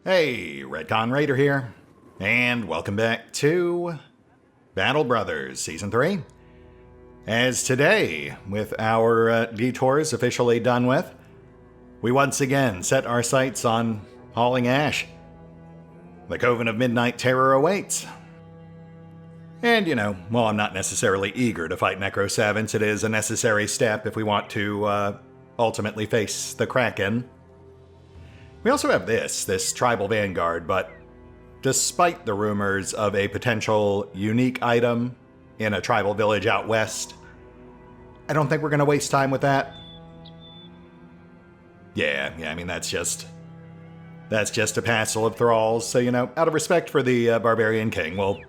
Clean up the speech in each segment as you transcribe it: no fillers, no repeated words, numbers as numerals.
Hey, RetconRaider here, and welcome back to Battle Brothers Season 3. As today, with our detours officially done with, we once again set our sights on hauling ash. The Coven of Midnight Terror awaits. And, while I'm not necessarily eager to fight Necrosavants, it is a necessary step if we want to ultimately face the Kraken. We also have this Tribal Vanguard, but despite the rumors of a potential unique item in a tribal village out west, I don't think we're going to waste time with that. Yeah, I mean, that's just a passel of thralls, so, out of respect for the Barbarian King, we'll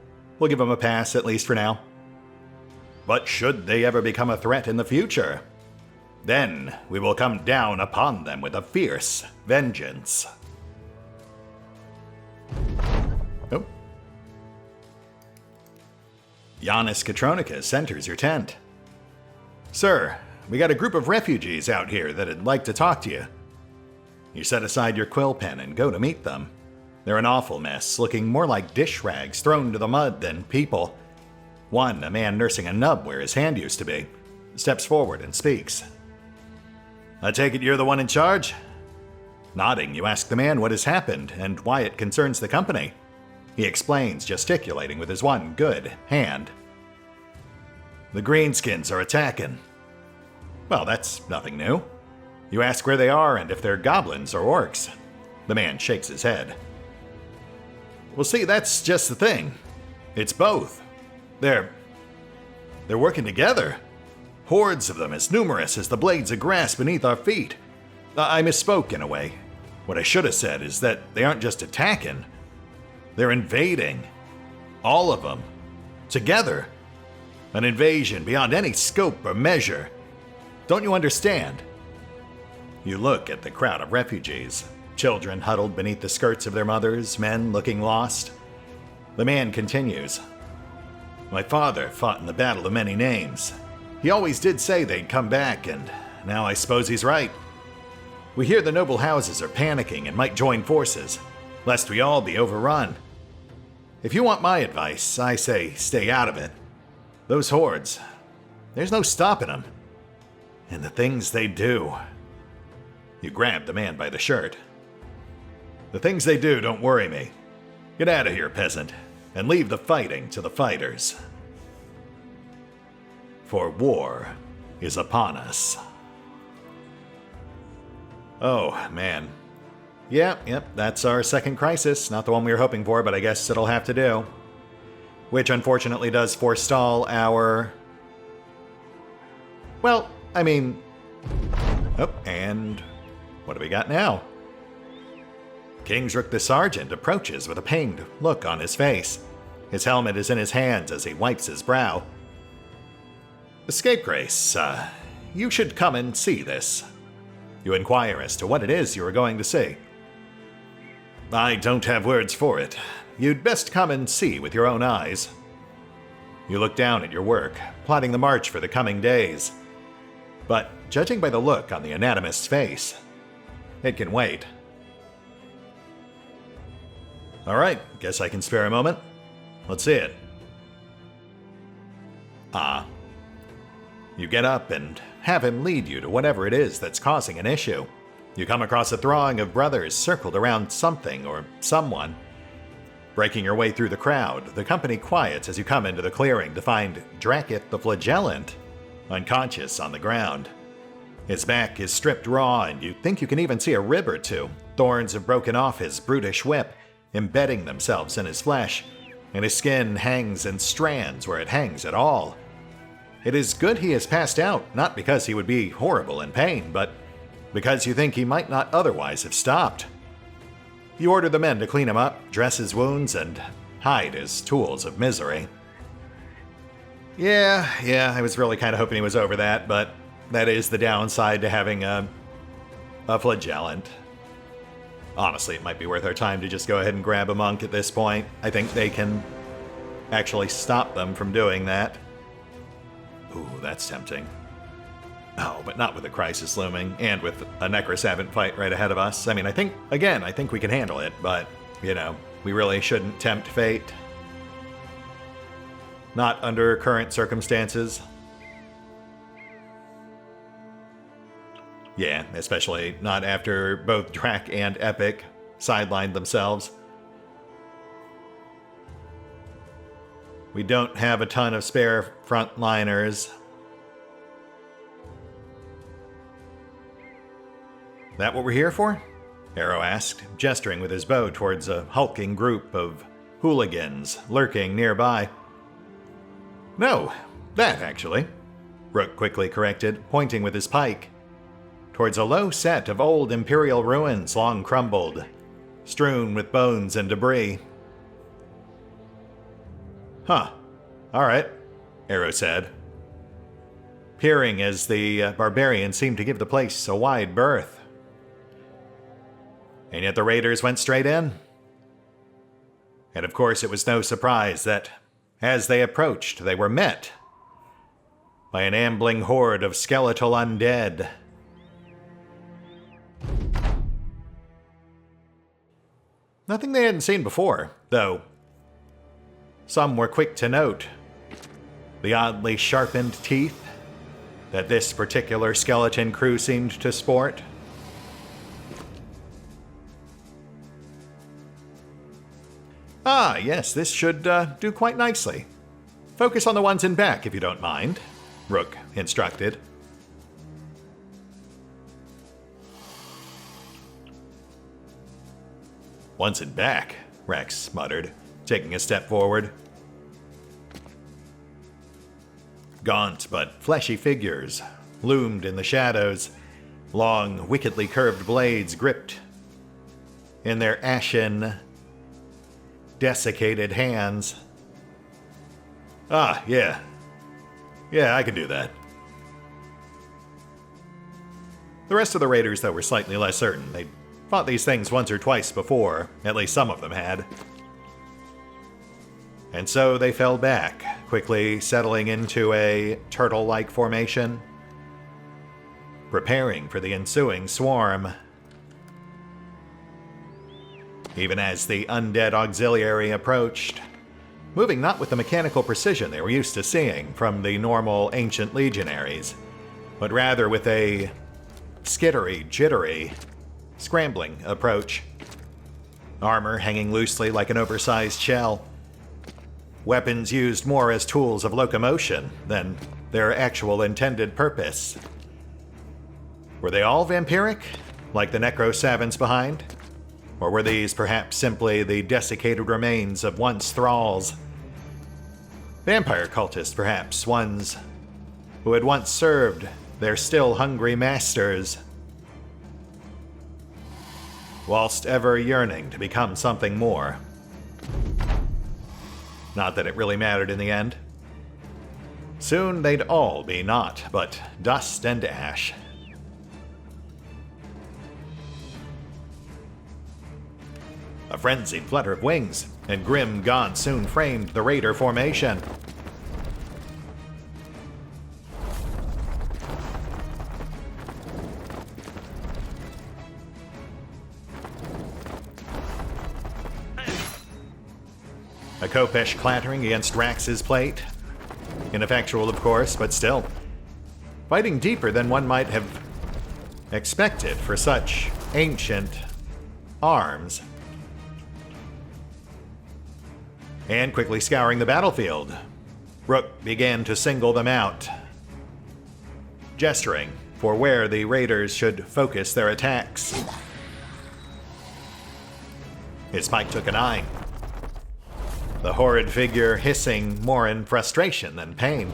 give him a pass, at least for now. But should they ever become a threat in the future, then we will come down upon them with a fierce vengeance. Oh. Giannis Katronicus enters your tent. Sir, we got a group of refugees out here that'd like to talk to you. You set aside your quill pen and go to meet them. They're an awful mess, looking more like dish rags thrown to the mud than people. One, a man nursing a nub where his hand used to be, steps forward and speaks. I take it you're the one in charge? Nodding, you ask the man what has happened and why it concerns the company. He explains, gesticulating with his one good hand. The Greenskins are attacking. Well, that's nothing new. You ask where they are and if they're goblins or orcs. The man shakes his head. Well, see, that's just the thing. It's both. They're working together. Hordes of them as numerous as the blades of grass beneath our feet. I misspoke in a way. What I should have said is that they aren't just attacking. They're invading. All of them. Together. An invasion beyond any scope or measure. Don't you understand? You look at the crowd of refugees. Children huddled beneath the skirts of their mothers, men looking lost. The man continues. My father fought in the Battle of Many Names. He always did say they'd come back, and now I suppose he's right. We hear the noble houses are panicking and might join forces, lest we all be overrun. If you want my advice, I say stay out of it. Those hordes, there's no stopping them. And the things they do. You grab the man by the shirt. The things they do don't worry me. Get out of here, peasant, and leave the fighting to the fighters. For war is upon us. Oh, man. Yep, that's our second crisis. Not the one we were hoping for, but I guess it'll have to do. Which unfortunately does forestall our... Well, I mean... Oh, and what do we got now? Kingsrook the Sergeant approaches with a pained look on his face. His helmet is in his hands as he wipes his brow. Scapegrace, you should come and see this. You inquire as to what it is you are going to see. I don't have words for it. You'd best come and see with your own eyes. You look down at your work, plotting the march for the coming days. But judging by the look on the anatomist's face, it can wait. All right, guess I can spare a moment. Let's see it. You get up and have him lead you to whatever it is that's causing an issue. You come across a throng of brothers circled around something or someone. Breaking your way through the crowd, the company quiets as you come into the clearing to find Drakiith the Flagellant, unconscious on the ground. His back is stripped raw, and you think you can even see a rib or two. Thorns have broken off his brutish whip, embedding themselves in his flesh, and his skin hangs in strands where it hangs at all. It is good he has passed out, not because he would be horrible in pain, but because you think he might not otherwise have stopped. You order the men to clean him up, dress his wounds, and hide his tools of misery. Yeah, I was really kind of hoping he was over that, but that is the downside to having a flagellant. Honestly, it might be worth our time to just go ahead and grab a monk at this point. I think they can actually stop them from doing that. Ooh, that's tempting. Oh, but not with a crisis looming, and with a Necrosavant fight right ahead of us. I mean, I think we can handle it, but, you know, we really shouldn't tempt fate. Not under current circumstances. Yeah, especially not after both Drak and Epic sidelined themselves. We don't have a ton of spare frontliners. That what we're here for? Arrow asked, gesturing with his bow towards a hulking group of hooligans lurking nearby. No, that actually, Rook quickly corrected, pointing with his pike towards a low set of old Imperial ruins long crumbled, strewn with bones and debris. Huh. Alright, Arrow said, peering as the barbarian seemed to give the place a wide berth. And yet the raiders went straight in. And of course it was no surprise that, as they approached, they were met by an ambling horde of skeletal undead. Nothing they hadn't seen before, though. Some were quick to note the oddly sharpened teeth that this particular skeleton crew seemed to sport. Ah, yes, this should do quite nicely. Focus on the ones in back, if you don't mind, Rook instructed. Ones in back, Rex muttered, taking a step forward. Gaunt but fleshy figures loomed in the shadows, long, wickedly curved blades gripped in their ashen, desiccated hands. Ah, yeah. Yeah, I can do that. The rest of the raiders, though, were slightly less certain. They'd fought these things once or twice before, at least some of them had. And so they fell back, quickly settling into a turtle-like formation, preparing for the ensuing swarm. Even as the undead auxiliary approached, moving not with the mechanical precision they were used to seeing from the normal ancient legionaries, but rather with a skittery, jittery, scrambling approach. Armor hanging loosely like an oversized shell. Weapons used more as tools of locomotion than their actual intended purpose. Were they all vampiric, like the necro-savants behind? Or were these perhaps simply the desiccated remains of once thralls? Vampire cultists, perhaps, ones who had once served their still hungry masters, whilst ever yearning to become something more. Not that it really mattered in the end. Soon they'd all be naught but dust and ash. A frenzied flutter of wings, and grim Gaunt soon framed the raider formation. A Kopesh clattering against Rax's plate. Ineffectual, of course, but still. Fighting deeper than one might have expected for such ancient arms. And quickly scouring the battlefield, Rook began to single them out, gesturing for where the raiders should focus their attacks. His pike took an eye, the horrid figure hissing more in frustration than pain.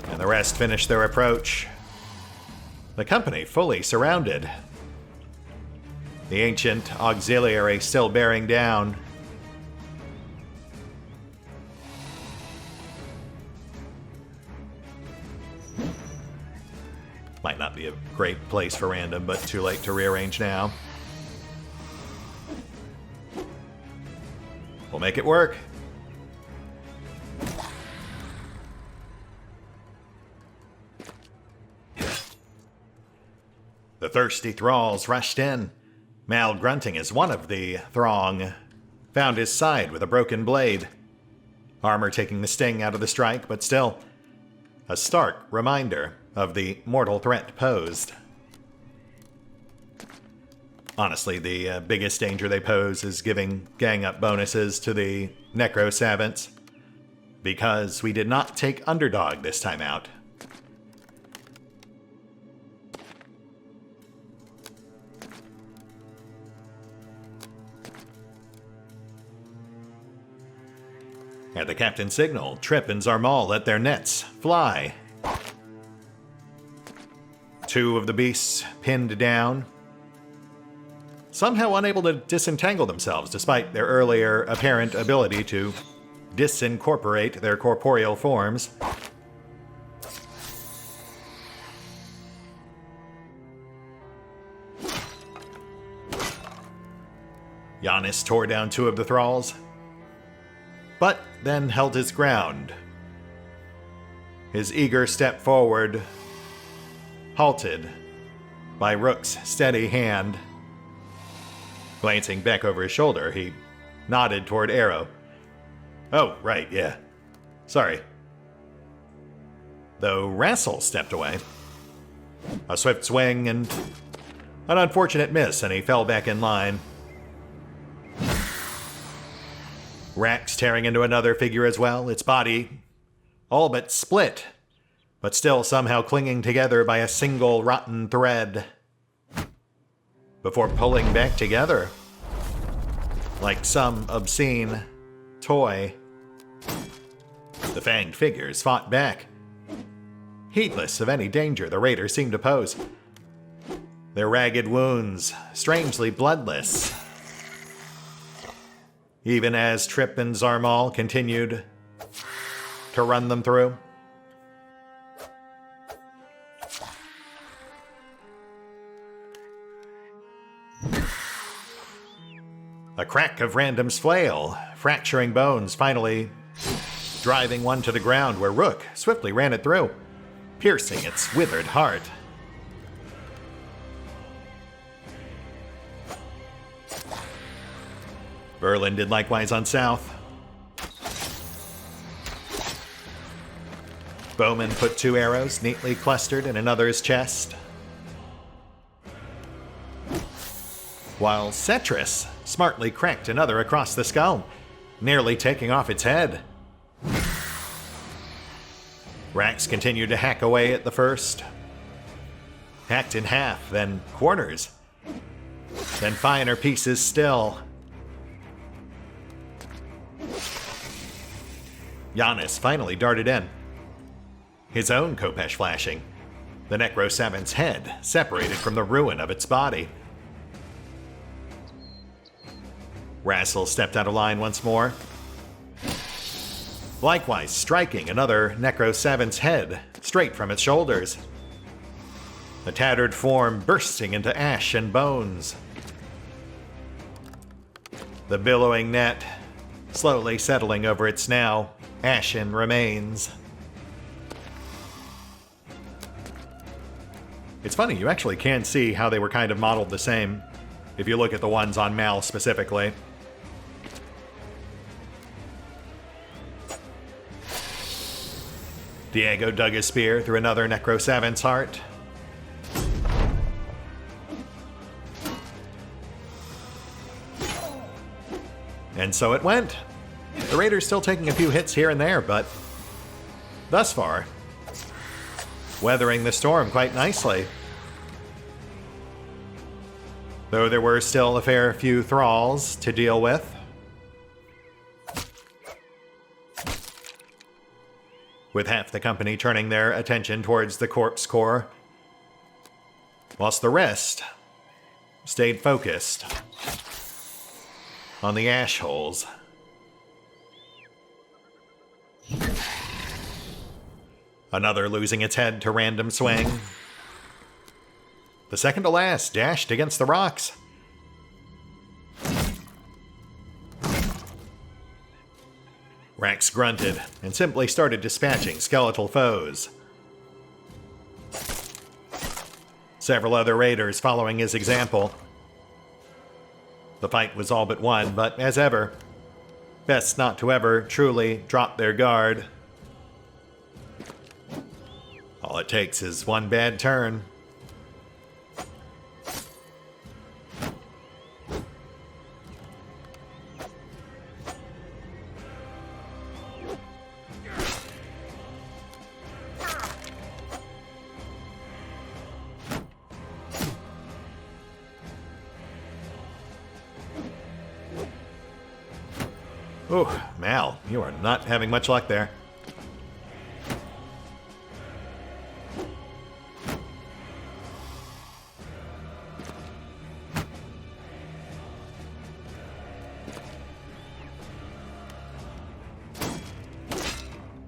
And the rest finished their approach, the company fully surrounded. The ancient auxiliary still bearing down. Might not be a great place for random, but too late to rearrange now. We'll make it work. The thirsty thralls rushed in. Mal, grunting as one of the throng, found his side with a broken blade. Armor taking the sting out of the strike, but still a stark reminder of the mortal threat posed. Honestly, the biggest danger they pose is giving gang-up bonuses to the Necro Savants, because we did not take Underdog this time out. At the captain's signal, Trip and Zarmal let their nets fly. Two of the beasts pinned down, somehow unable to disentangle themselves despite their earlier apparent ability to disincorporate their corporeal forms. Giannis tore down two of the thralls, but then held his ground. His eager step forward, halted by Rook's steady hand. Glancing back over his shoulder, he nodded toward Arrow. Oh, right, yeah. Sorry. Though Rassel stepped away. A swift swing and an unfortunate miss, and he fell back in line. Rax tearing into another figure as well, its body all but split, but still somehow clinging together by a single rotten thread, before pulling back together like some obscene toy. The fanged figures fought back, heedless of any danger the raiders seemed to pose. Their ragged wounds strangely bloodless, even as Trip and Zarmal continued to run them through. A crack of Random's flail, fracturing bones, finally driving one to the ground, where Rook swiftly ran it through, piercing its withered heart. Berlin did likewise on South. Bowman put two arrows neatly clustered in another's chest, while Cetrus smartly cracked another across the skull, nearly taking off its head. Rax continued to hack away at the first. Hacked in half, then quarters, then finer pieces still. Giannis finally darted in, his own Khopesh flashing, the Necro Savant's head separated from the ruin of its body. Rassel stepped out of line once more, likewise striking another Necro Savant's head straight from its shoulders, the tattered form bursting into ash and bones. The billowing net slowly settling over its now ashen remains. It's funny, you actually can see how they were kind of modeled the same if you look at the ones on Mal specifically. Diego dug his spear through another Necro Savant's heart. And so it went. The Raiders still taking a few hits here and there, but thus far, weathering the storm quite nicely. Though there were still a fair few thralls to deal with. With half the company turning their attention towards the corpse core, whilst the rest stayed focused on the ash holes. Another losing its head to random swing. The second to last dashed against the rocks. Rax grunted and simply started dispatching skeletal foes. several other raiders following his example. The fight was all but won, but as ever, best not to ever truly drop their guard. All it takes is one bad turn. Ooh, Mal, you are not having much luck there.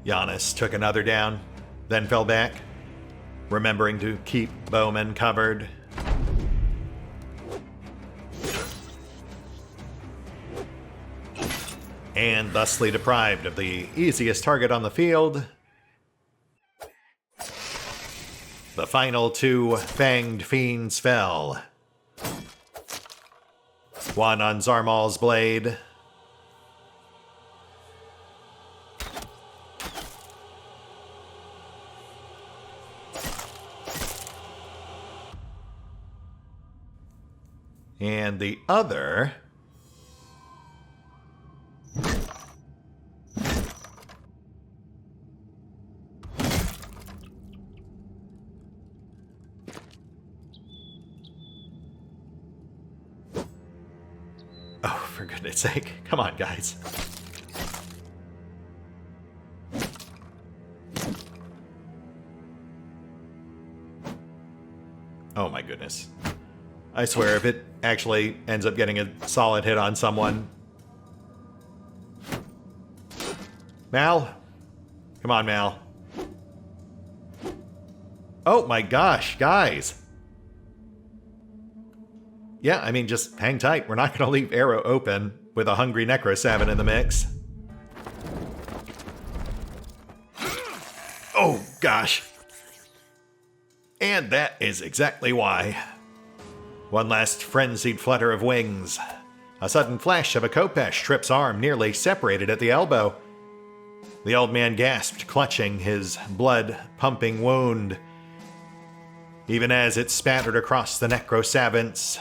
Giannis took another down, then fell back, remembering to keep bowmen covered. And thusly deprived of the easiest target on the field. The final two fanged fiends fell. One on Zarmal's blade. And the other... Oh, for goodness sake. Come on, guys. Oh my goodness. I swear, if it actually ends up getting a solid hit on someone... Mal? Come on, Mal. Oh my gosh, guys. Yeah, I mean, just hang tight. We're not going to leave Arrow open with a hungry Necrosavin in the mix. Oh, gosh. And that is exactly why. One last frenzied flutter of wings. A sudden flash of a Khopesh Trip's arm nearly separated at the elbow. The old man gasped, clutching his blood-pumping wound. Even as it spattered across the Necrosavin's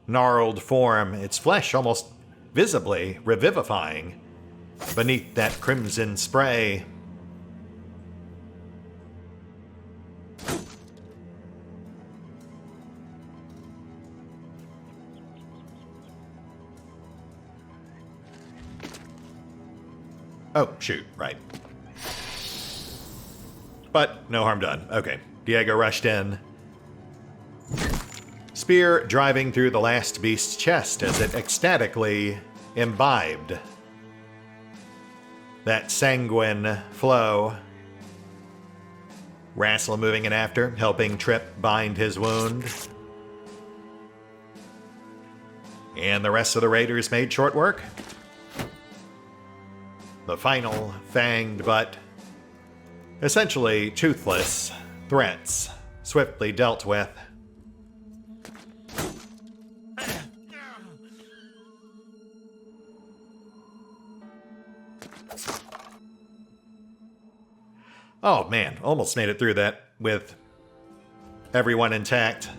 gnarled form, its flesh almost visibly revivifying beneath that crimson spray. Oh, shoot, right. But no harm done. Okay, Diego rushed in. Spear driving through the last beast's chest as it ecstatically imbibed that sanguine flow. Rassel moving in after, helping Trip bind his wound. And the rest of the raiders made short work. The final fanged but essentially toothless threats swiftly dealt with. Oh man, almost made it through that with everyone intact.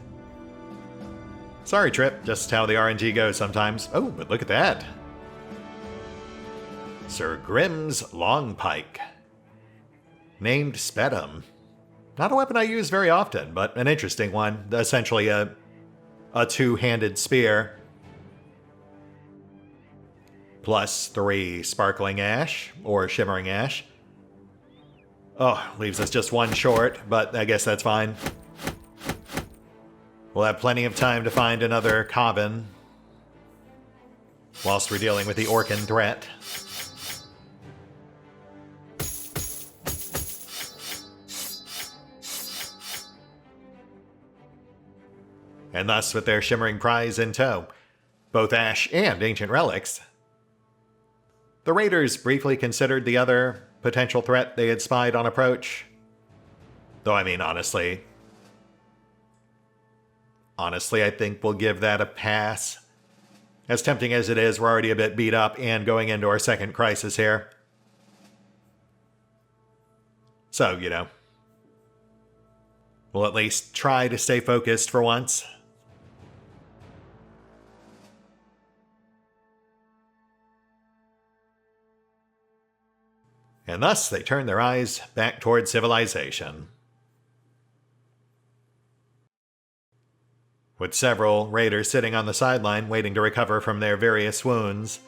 Sorry, Trip, just how the RNG goes sometimes. Oh, but look at that. Sir Grimm's Long Pike. Named Spedum. Not a weapon I use very often, but an interesting one. Essentially a two-handed spear. Plus 3 sparkling ash, or shimmering ash. Oh, leaves us just one short, but I guess that's fine. We'll have plenty of time to find another Coven whilst we're dealing with the Orcan threat. And thus, with their shimmering prize in tow, both ash and ancient relics, the raiders briefly considered the other potential threat they had spied on approach. Though, I mean, honestly, honestly, I think we'll give that a pass. As tempting as it is, we're already a bit beat up and going into our second crisis here. So, you know, we'll at least try to stay focused for once. And thus they turn their eyes back toward civilization. With several raiders sitting on the sideline waiting to recover from their various wounds.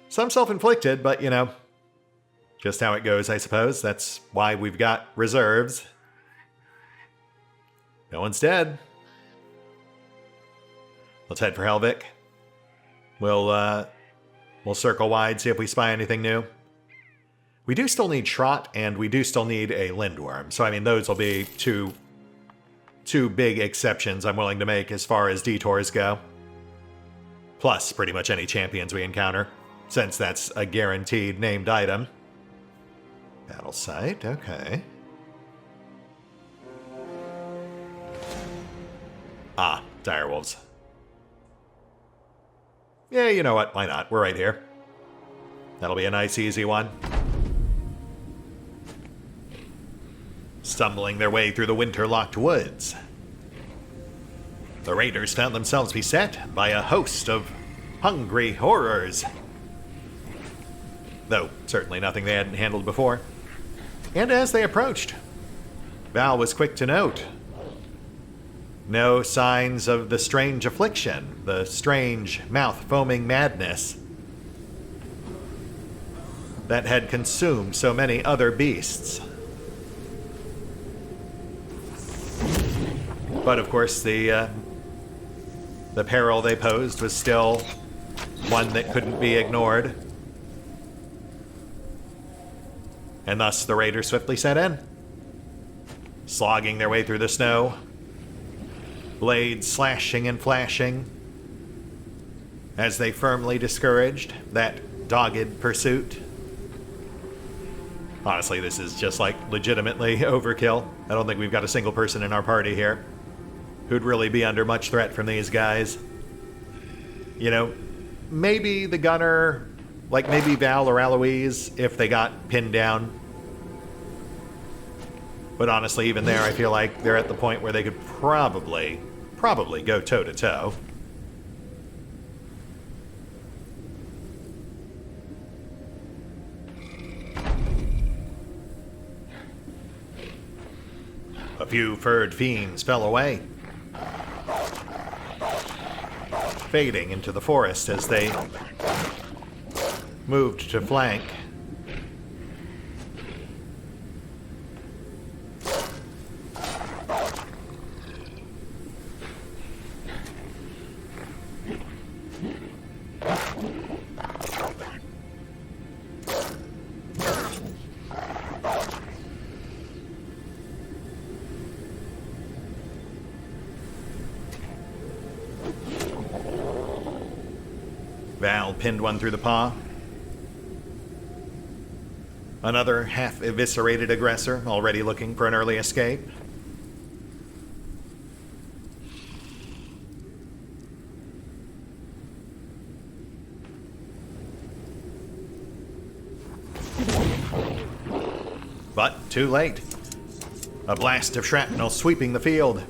Some self-inflicted, but you know, just how it goes, I suppose. That's why we've got reserves. No one's dead. Let's head for Helvik. We'll circle wide, see if we spy anything new. We do still need Trot, and we do still need a Lindworm. So, I mean, those will be two big exceptions I'm willing to make as far as detours go. Plus, pretty much any champions we encounter, since that's a guaranteed named item. Battle site, okay. Ah, direwolves. Yeah, you know what, why not? We're right here. That'll be a nice, easy one. Stumbling their way through the winter-locked woods, the raiders found themselves beset by a host of hungry horrors. Though certainly nothing they hadn't handled before. And as they approached, Val was quick to note no signs of the strange affliction, the strange mouth-foaming madness that had consumed so many other beasts. But of course, the peril they posed was still one that couldn't be ignored. And thus the raiders swiftly set in, slogging their way through the snow, blades slashing and flashing, as they firmly discouraged that dogged pursuit. Honestly, this is just like legitimately overkill. I don't think we've got a single person in our party here who'd really be under much threat from these guys. You know, maybe the gunner, like maybe Val or Alois, if they got pinned down. But honestly, even there, I feel like they're at the point where they could probably go toe-to-toe. A few furred fiends fell away, fading into the forest as they moved to flank. Val pinned one through the paw. Another half-eviscerated aggressor, already looking for an early escape. But too late. A blast of shrapnel sweeping the field.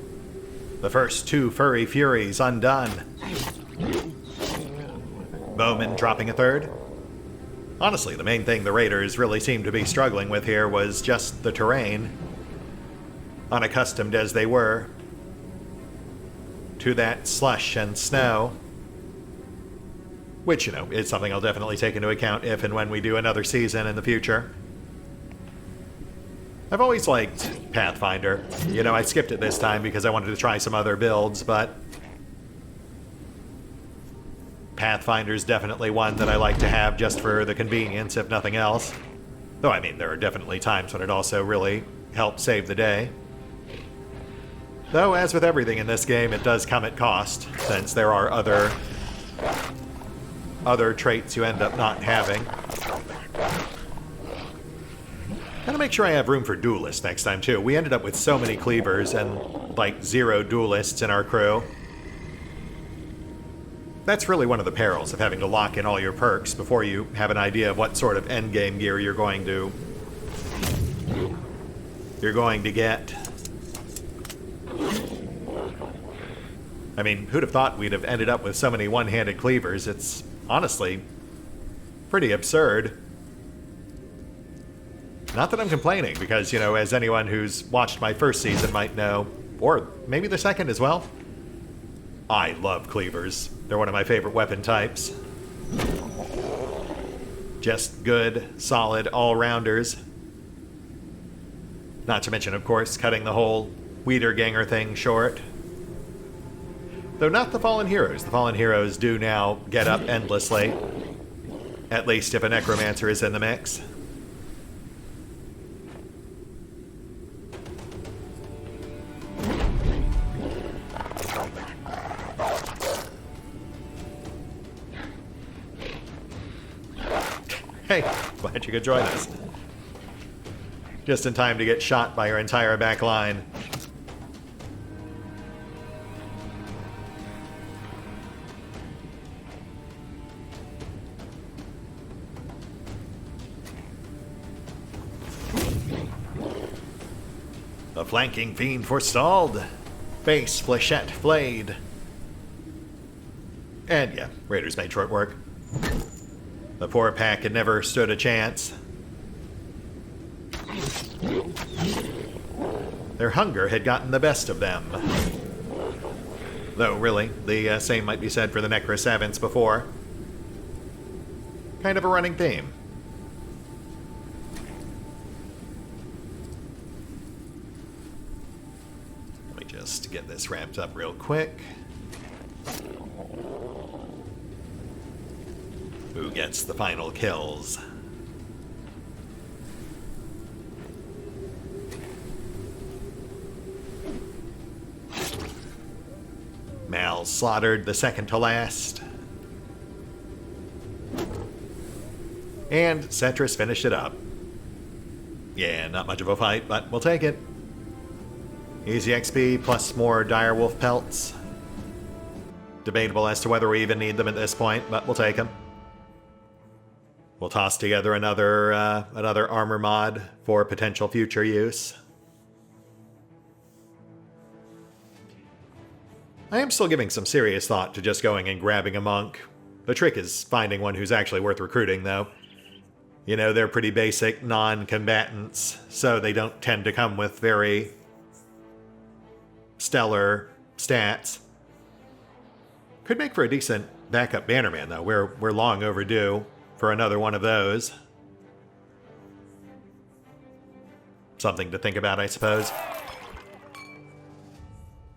The first two furry furies undone. Bowman dropping a third. Honestly, the main thing the raiders really seemed to be struggling with here was just the terrain. Unaccustomed as they were to that slush and snow. Which, you know, is something I'll definitely take into account if and when we do another season in the future. I've always liked Pathfinder. You know, I skipped it this time because I wanted to try some other builds, but Pathfinder's definitely one that I like to have just for the convenience, if nothing else. Though, I mean, there are definitely times when it also really helps save the day. Though, as with everything in this game, it does come at cost, since there are other traits you end up not having. Gotta make sure I have room for duelists next time, too. We ended up with so many cleavers and, like, 0 duelists in our crew. That's really one of the perils of having to lock in all your perks before you have an idea of what sort of endgame gear you're going to get. I mean, who'd have thought we'd have ended up with so many one-handed cleavers? It's honestly pretty absurd. Not that I'm complaining, because, you know, as anyone who's watched my first season might know, or maybe the second as well, I love cleavers. They're one of my favorite weapon types. Just good, solid all-rounders. Not to mention, of course, cutting the whole Wiederganger thing short. Though not the Fallen Heroes. The Fallen Heroes do now get up endlessly. At least if a Necromancer is in the mix. Hey, glad you could join us. Just in time to get shot by your entire back line. The flanking fiend forestalled. Base flechette flayed. And yeah, Raiders made short work. The poor pack had never stood a chance. Their hunger had gotten the best of them. Though, really, the same might be said for the Necro Savants before. Kind of a running theme. Let me just get this ramped up real quick. Who gets the final kills? Mal slaughtered the second to last. And Setris finished it up. Yeah, not much of a fight, but we'll take it. Easy XP plus more direwolf pelts. Debatable as to whether we even need them at this point, but we'll take them. We'll toss together another armor mod for potential future use. I am still giving some serious thought to just going and grabbing a monk. The trick is finding one who's actually worth recruiting, though. You know, they're pretty basic non-combatants, so they don't tend to come with very stellar stats. Could make for a decent backup bannerman, though. We're long overdue for another one of those. Something to think about, I suppose.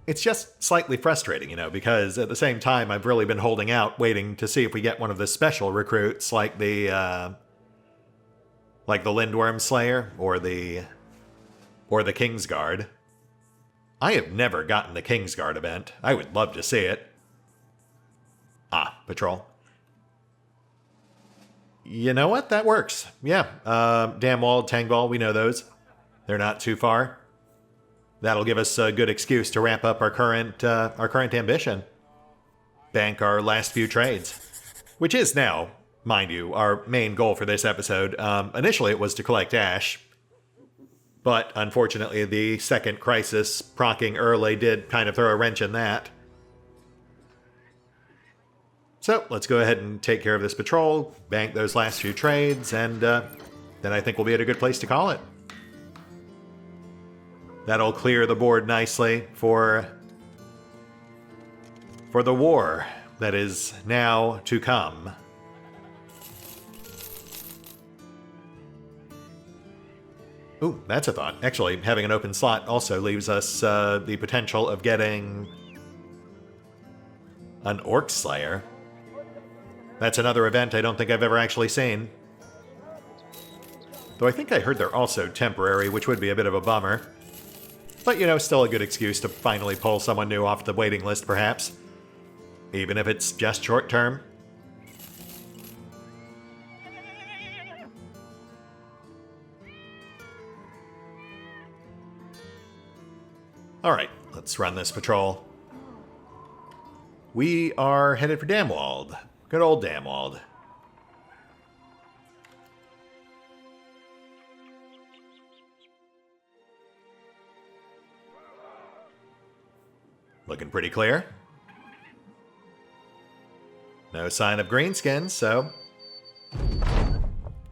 It's just slightly frustrating, you know, because at the same time I've really been holding out, waiting to see if we get one of the special recruits, like the Lindworm Slayer or the Kingsguard. I have never gotten the Kingsguard event. I would love to see it. Ah, patrol. You know what? That works. Yeah. Damwall, Tangball, we know those. They're not too far. That'll give us a good excuse to wrap up our current ambition. Bank our last few trades. Which is now, mind you, our main goal for this episode. Initially it was to collect Ash. But unfortunately the second crisis proccing early did kind of throw a wrench in that. So, let's go ahead and take care of this patrol, bank those last few trades, and then I think we'll be at a good place to call it. That'll clear the board nicely for the war that is now to come. Ooh, that's a thought. Actually, having an open slot also leaves us the potential of getting an Orc Slayer. That's another event I don't think I've ever actually seen. Though I think I heard they're also temporary, which would be a bit of a bummer. But, you know, still a good excuse to finally pull someone new off the waiting list, perhaps. Even if it's just short term. Alright, let's run this patrol. we are headed for Damwald. Good old Damwald. Looking pretty clear. No sign of greenskins, so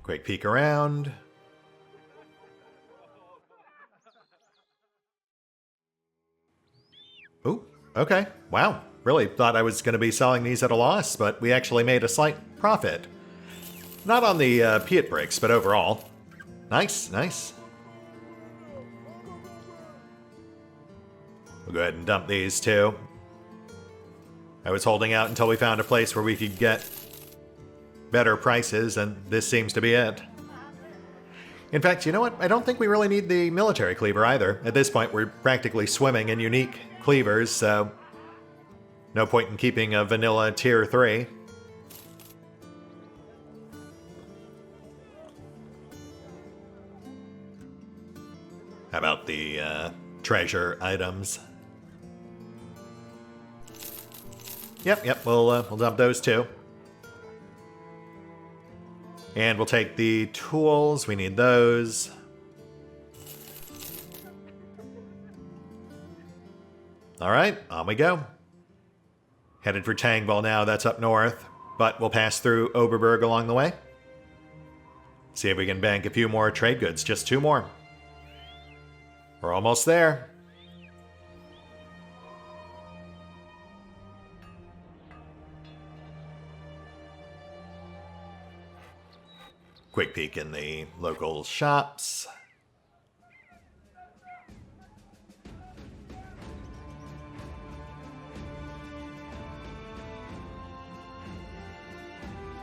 quick peek around. Ooh, okay. Wow. Really thought I was going to be selling these at a loss, but we actually made a slight profit. Not on the Piet bricks, but overall. Nice, nice. We'll go ahead and dump these too. I was holding out until we found a place where we could get better prices, and this seems to be it. In fact, you know what? I don't think we really need the military cleaver either. At this point, we're practically swimming in unique cleavers, so no point in keeping a vanilla tier 3. How about the treasure items? Yep, we'll dump those too. And we'll take the tools, we need those. Alright, on we go. Headed for Tangval now, that's up north, but we'll pass through Oberberg along the way. See if we can bank a few more trade goods, just 2 more. We're almost there. Quick peek in the local shops.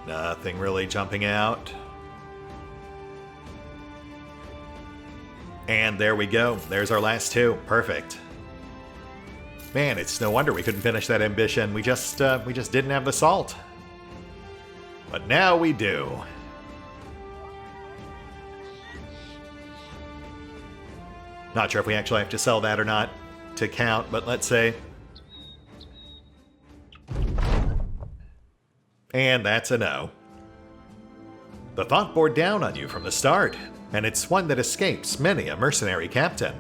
Nothing really jumping out. And there we go. There's our last 2. Perfect. Man, it's no wonder we couldn't finish that ambition. We just didn't have the salt. But now we do. Not sure if we actually have to sell that or not to count, but let's say. And that's a no. The thought bore down on you from the start, and it's one that escapes many a mercenary captain.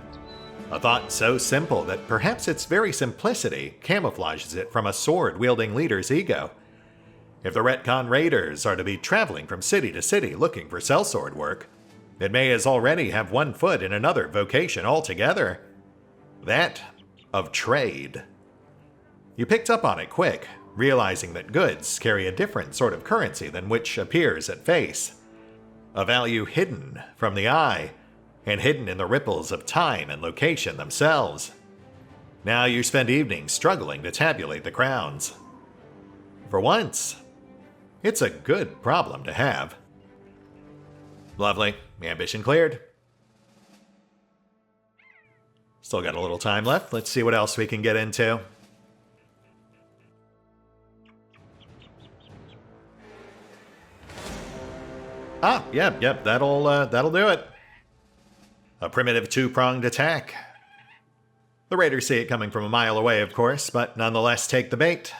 A thought so simple that perhaps its very simplicity camouflages it from a sword-wielding leader's ego. If the RetconRaiders are to be traveling from city to city looking for sellsword work, it may as already have one foot in another vocation altogether. That of trade. You picked up on it quick, realizing that goods carry a different sort of currency than which appears at face. A value hidden from the eye, and hidden in the ripples of time and location themselves. Now you spend evenings struggling to tabulate the crowns. For once, it's a good problem to have. Lovely. Ambition cleared. Still got a little time left. Let's see what else we can get into. Yep, that'll do it. A primitive 2-pronged attack. The raiders see it coming from a mile away, of course, but nonetheless take the bait.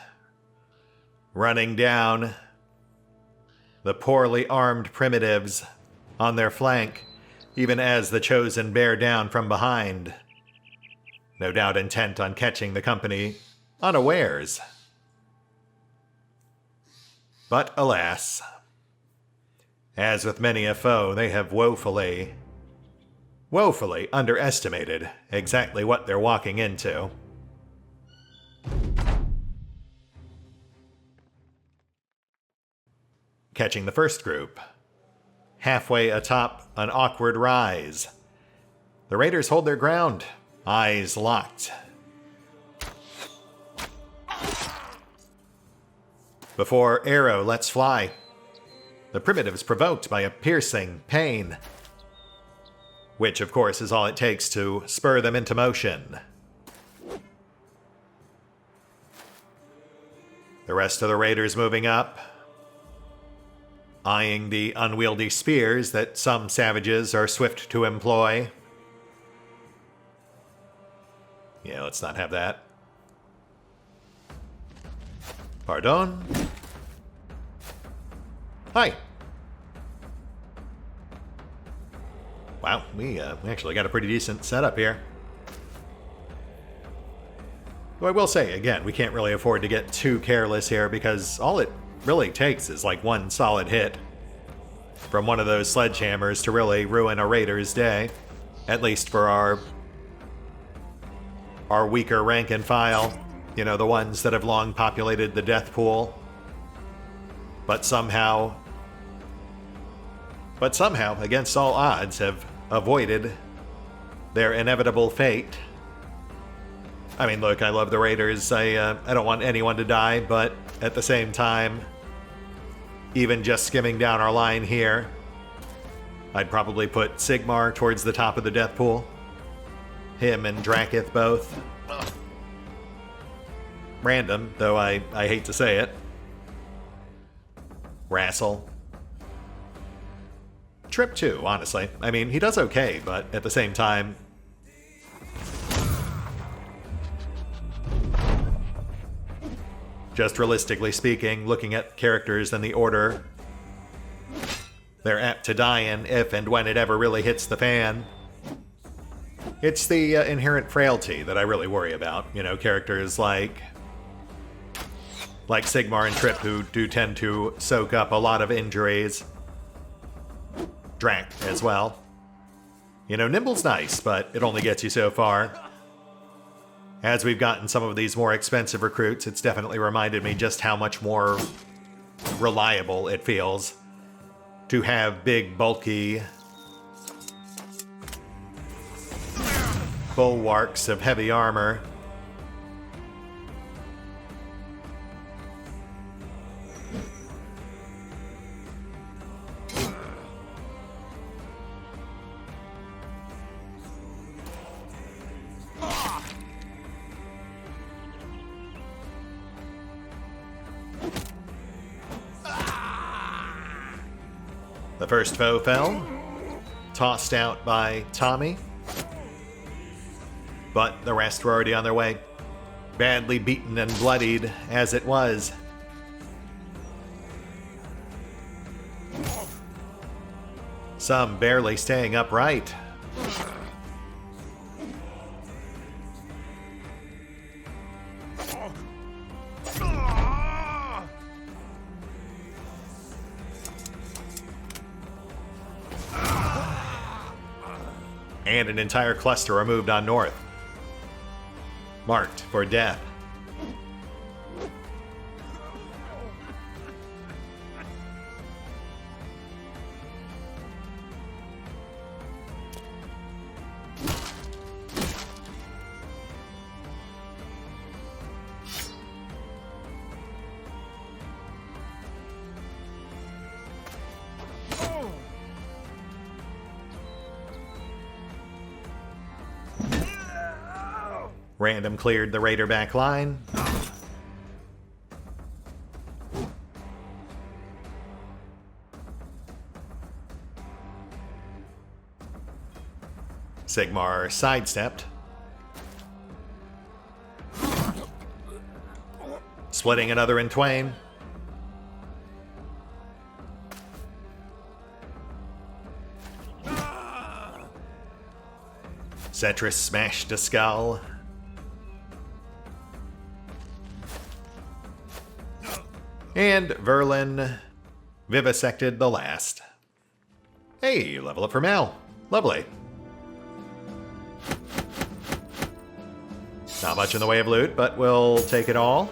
Running down the poorly armed primitives on their flank, even as the chosen bear down from behind. No doubt intent on catching the company unawares. But alas, as with many a foe, they have woefully underestimated exactly what they're walking into. Catching the first group. Halfway atop an awkward rise. The raiders hold their ground, eyes locked. Before arrow lets fly, the primitives provoked by a piercing pain, which of course is all it takes to spur them into motion. The rest of the raiders moving up, eyeing the unwieldy spears that some savages are swift to employ. Yeah, let's not have that. Pardon? Hi. Wow, we actually got a pretty decent setup here. Though I will say, again, we can't really afford to get too careless here because all it really takes is like one solid hit from one of those sledgehammers to really ruin a raider's day. At least for our weaker rank and file. You know, the ones that have long populated the death pool. But somehow, against all odds, have avoided their inevitable fate. I mean, look, I love the Raiders. I don't want anyone to die, but at the same time, even just skimming down our line here, I'd probably put Seymore towards the top of the death pool. Him and Drakiith both. Random, though I hate to say it. Rassel. Trip too, honestly. I mean, he does okay, but at the same time... Just realistically speaking, looking at characters in the order they're apt to die in if and when it ever really hits the fan, it's the inherent frailty that I really worry about. You know, characters like Seymore and Trip, who do tend to soak up a lot of injuries. Drak as well. You know, Nimble's nice, but it only gets you so far. As we've gotten some of these more expensive recruits, it's definitely reminded me just how much more reliable it feels to have big, bulky bulwarks of heavy armor. The first foe fell, tossed out by Tommy, but the rest were already on their way, badly beaten and bloodied as it was. Some barely staying upright. And an entire cluster are moved on north, marked for death. Random cleared the Raider back line. Seymore sidestepped. Splitting another in twain. Cetrus smashed a skull. And Verlin vivisected the last. Hey, level up for Mal. Lovely. Not much in the way of loot, but we'll take it all.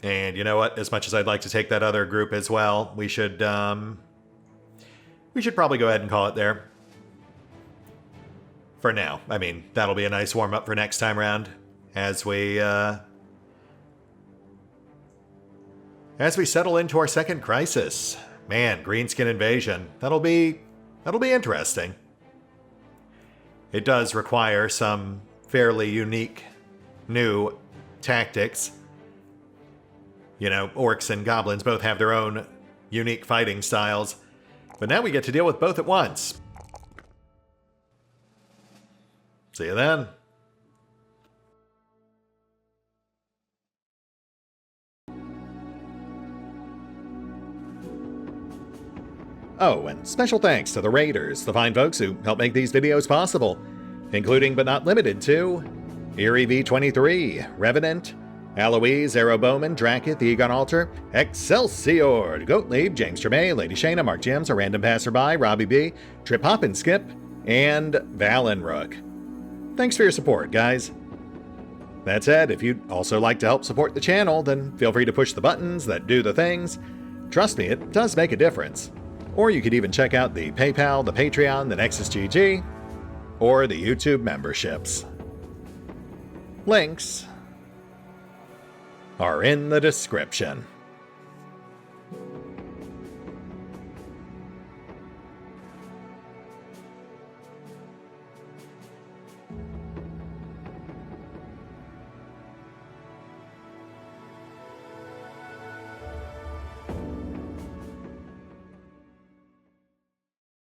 And you know what? As much as I'd like to take that other group as well, we should probably go ahead and call it there. For now. I mean, that'll be a nice warm-up for next time around. As we settle into our second crisis. Man, Greenskin Invasion. That'll be interesting. It does require some fairly unique new tactics. You know, orcs and goblins both have their own unique fighting styles. But now we get to deal with both at once. See you then. Oh, and special thanks to the Raiders, the fine folks who help make these videos possible, including but not limited to Erie V23, Revenant, Alois, Arrow Bowman, Drakiith, EgonAlter, Exsellsior, Gottlieb, James Trimmier, Lady Shayna, Mark Giemza, RandomPassrby, RobbyB, Triphoppenskip, and Valinrook. Thanks for your support, guys. That said, if you'd also like to help support the channel, then feel free to push the buttons that do the things. Trust me, it does make a difference. Or you could even check out the PayPal, the Patreon, the Nexus GG, or the YouTube memberships. Links are in the description.